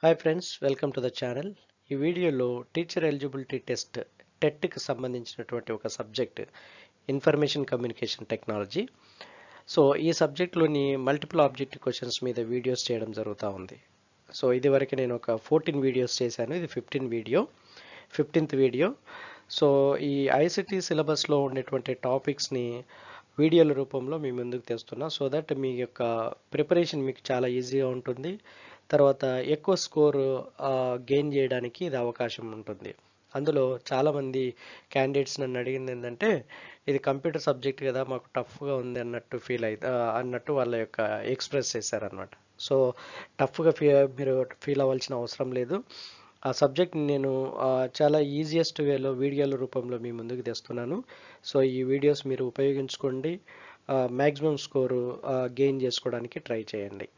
Hi friends, welcome to the channel. ఈ వీడియోలో teacher eligibility test టెట్కి సంబంధించినటువంటి ఒక subject information communication technology. So ఈ సబ్జెక్ట్లోని మల్టిపుల్ ఆబ్జెక్టివ్ క్వశ్చన్స్ మీద వీడియోస్ చేయడం జరుగుతూ ఉంది. సో ఇది వరకు నేను ఒక 14 వీడియోస్ చేశాను. ఇది 15th వీడియో. సో ఈ ఐసిటీ సిలబస్లో ఉండేటువంటి టాపిక్స్ని వీడియోల రూపంలో మీ ముందుకు తెస్తున్నా, సో దట్ మీ యొక్క ప్రిపరేషన్ మీకు చాలా ఈజీగా ఉంటుంది. తర్వాత ఎక్కువ స్కోర్ గెయిన్ చేయడానికి ఇది అవకాశం ఉంటుంది. అందులో చాలామంది క్యాండిడేట్స్ నన్ను అడిగింది ఏంటంటే, ఇది కంప్యూటర్ సబ్జెక్ట్ కదా, మాకు టఫ్గా ఉంది అన్నట్టు వాళ్ళ యొక్క ఎక్స్ప్రెస్ చేశారనమాట. సో టఫ్గా మీరు ఫీల్ అవ్వాల్సిన అవసరం లేదు. ఆ సబ్జెక్ట్ని నేను చాలా ఈజియెస్ట్ వేలో వీడియోల రూపంలో మీ ముందుకు తెస్తున్నాను. సో ఈ వీడియోస్ మీరు ఉపయోగించుకోండి, మ్యాక్సిమం స్కోరు గెయిన్ చేసుకోవడానికి ట్రై చేయండి.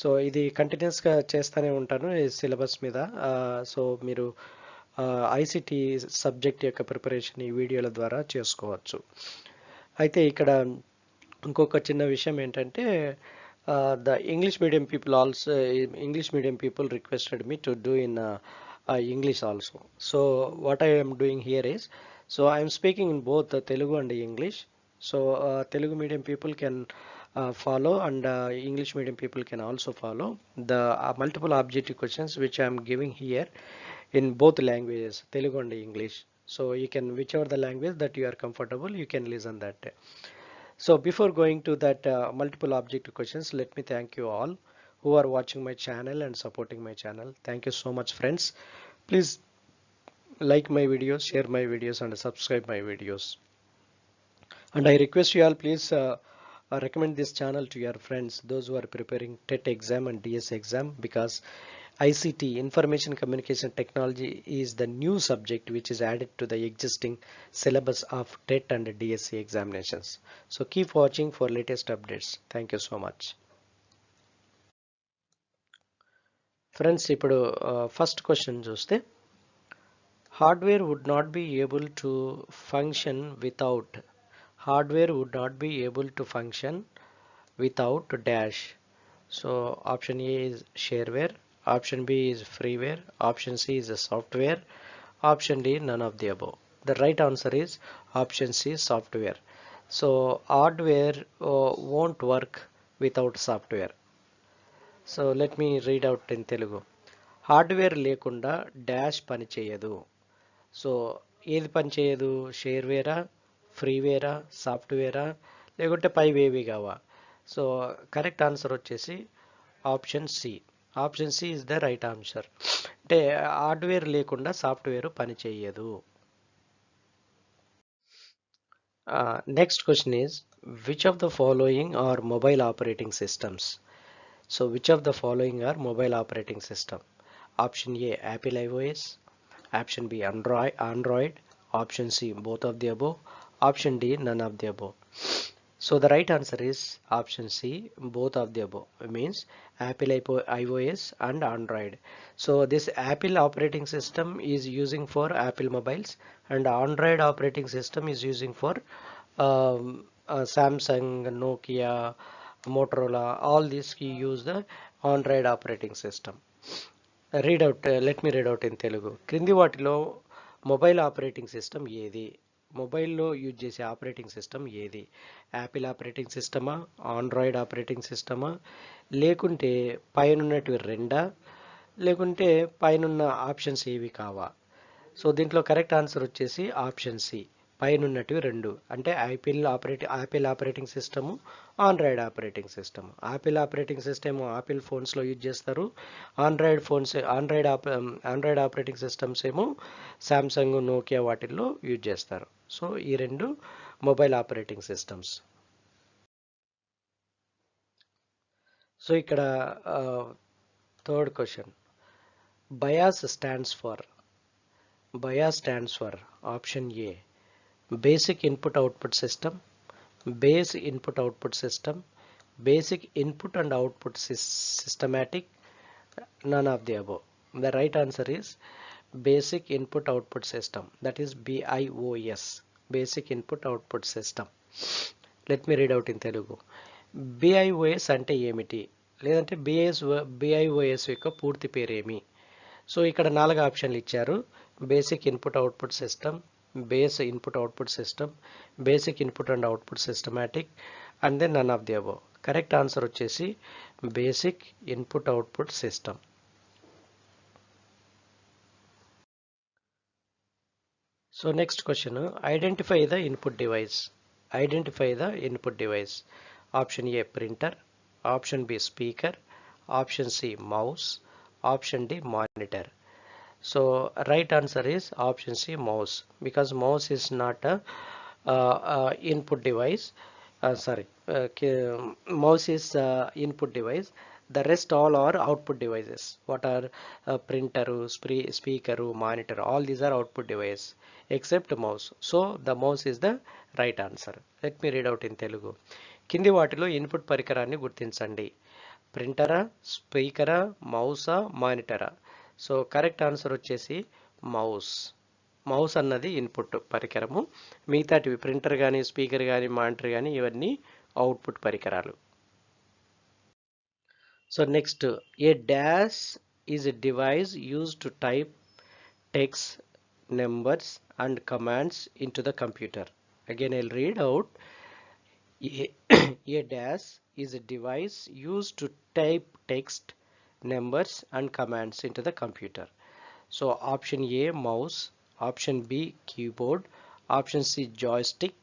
సో ఇది కంటిన్యూస్గా చేస్తూనే ఉంటాను ఈ సిలబస్ మీద. సో మీరు ఐసిటీ సబ్జెక్ట్ యొక్క ప్రిపరేషన్ ఈ వీడియోల ద్వారా చేసుకోవచ్చు. అయితే ఇక్కడ ఇంకొక చిన్న విషయం ఏంటంటే, the English medium people requested me to do in English also. So what I am doing here is, so I am speaking in both Telugu and English. So Telugu medium people can follow, and English medium people can also follow the multiple objective questions which I am giving here in both languages, Telugu and English. So you can, whichever the language that you are comfortable, you can listen that. So before going to that multiple objective questions, let me thank you all who are watching my channel and supporting my channel. Thank you so much, friends. Please like my videos, share my videos, and subscribe my videos. And I request you all, please recommend this channel to your friends, those who are preparing TET exam and DS exam, because ICT, Information Communication Technology, is the new subject which is added to the existing syllabus of TET and DSC examinations. So keep watching for latest updates. Thank you so much. Friends, ఇప్పుడు first question చూస్తే, hardware would not be able to function without dash. So option A is shareware, option B is freeware, option C is software, option D none of the above. The right answer is option C, software. So hardware won't work without software. So let me read out in Telugu. Hardware లేకుండా dash పని చేయదు. So ఏది పని చేయదు? షేర్వేరా, ఫ్రీవేరా, సాఫ్ట్వేరా, లేకుంటే పైవేవి కావా? So correct answer వచ్చేసి option C. Option C is the right answer. అంటే హార్డ్వేర్ లేకుండా సాఫ్ట్వేర్ పని చేయదు. Next question is, which of the following are mobile operating systems? So which of the following are mobile operating system? Option A, Apple iOS, option B, Android, option C, both of the above, option D, none of the above. So the right answer is option C, both of the above. It means Apple iOS and Android. So this Apple operating system is using for Apple mobiles, and Android operating system is using for Samsung, Nokia, Motorola. All these use the Android operating system. Let me read out in Telugu. క్రింది వాటిలో mobile operating system ఏది? మొబైల్లో use చేసే operating system ఏది? Apple operating సిస్టమా, Android operating సిస్టమా, లేకుంటే పైనున్నటివి రెండా, లేకుంటే పైనున్న ఆప్షన్స్ ఏవి కావా? సో దీంట్లో కరెక్ట్ ఆన్సర్ వచ్చేసి ఆప్షన్ సి, పైనున్నటివి రెండు. అంటే Apple operating system, Android operating system. Apple operating system Apple ఫోన్స్లో యూజ్ చేస్తారు. ఆండ్రాయిడ్ ఆపరేటింగ్ సిస్టమ్స్ ఏమో శాంసంగ్, నోకియా వాటిల్లో యూజ్ చేస్తారు. సో ఈ రెండు మొబైల్ ఆపరేటింగ్ సిస్టమ్స్. సో ఇక్కడ third question, BIOS stands for option A, basic input output system, base input output system, basic input and output systematic, none of the above. The right answer is basic input output system, that is BIOS, basic input output system. Let me read out in Telugu. BIOS అంటే ఏమిటి? లేదంటే BIOS యొక్క పూర్తి పేరేమి? So ఇక్కడ 4 ఆప్షన్లు ఇచ్చారు. Basic input output system, base input output system, basic input and output systematic, and then none of the above. Correct answer వచ్చేసి basic input output system. So next question, identify the input device. Identify the input device. Option A printer, option B speaker, option C mouse, option D monitor. So right answer is option C mouse, because mouse is not a input device. Mouse is input device. The rest all are output devices. What are printer, speaker, monitor? All these are output device except mouse. So the mouse is the right answer. Let me read out in Telugu. కింది వాటిలో input పరికరాన్ని గుర్తించండి. ప్రింటరా, స్పీకరా, మౌసా, మానిటరా? So correct answer వచ్చేసి mouse. Mouse అన్నది input పరికరము, మిగతాటివి printer కానీ, speaker కానీ, monitor కానీ ఇవన్నీ అవుట్పుట్ పరికరాలు. So next, A dash is a device used to type text, numbers and commands into the computer. Again I'll read out. A dash is a device used to type text, numbers and commands into the computer. So option A mouse, option B keyboard, option C joystick,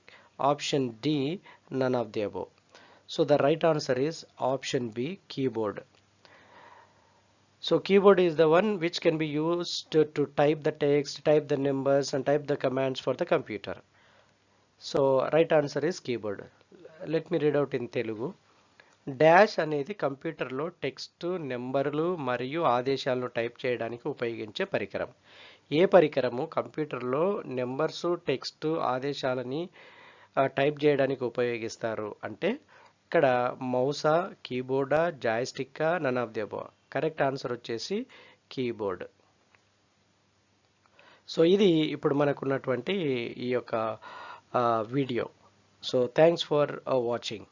option D none of the above. So the right answer is option B keyboard. So keyboard is the one which can be used to type the text, type the numbers and type the commands for the computer. So right answer is keyboard. Let me read out in Telugu. Dash అనేది కంప్యూటర్లో text, నెంబర్లు మరియు ఆదేశాలను type చేయడానికి ఉపయోగించే పరికరం. ఏ పరికరము కంప్యూటర్లో నెంబర్స్, టెక్స్ట్, ఆదేశాలని టైప్ చేయడానికి ఉపయోగిస్తారు అంటే ఇక్కడ మౌసా, కీబోర్డా, జాయ్స్టిక్కా, none of the above? Correct answer వచ్చేసి కీబోర్డ్. సో ఇది ఇప్పుడు మనకున్నటువంటి ఈ యొక్క video. So thanks for watching.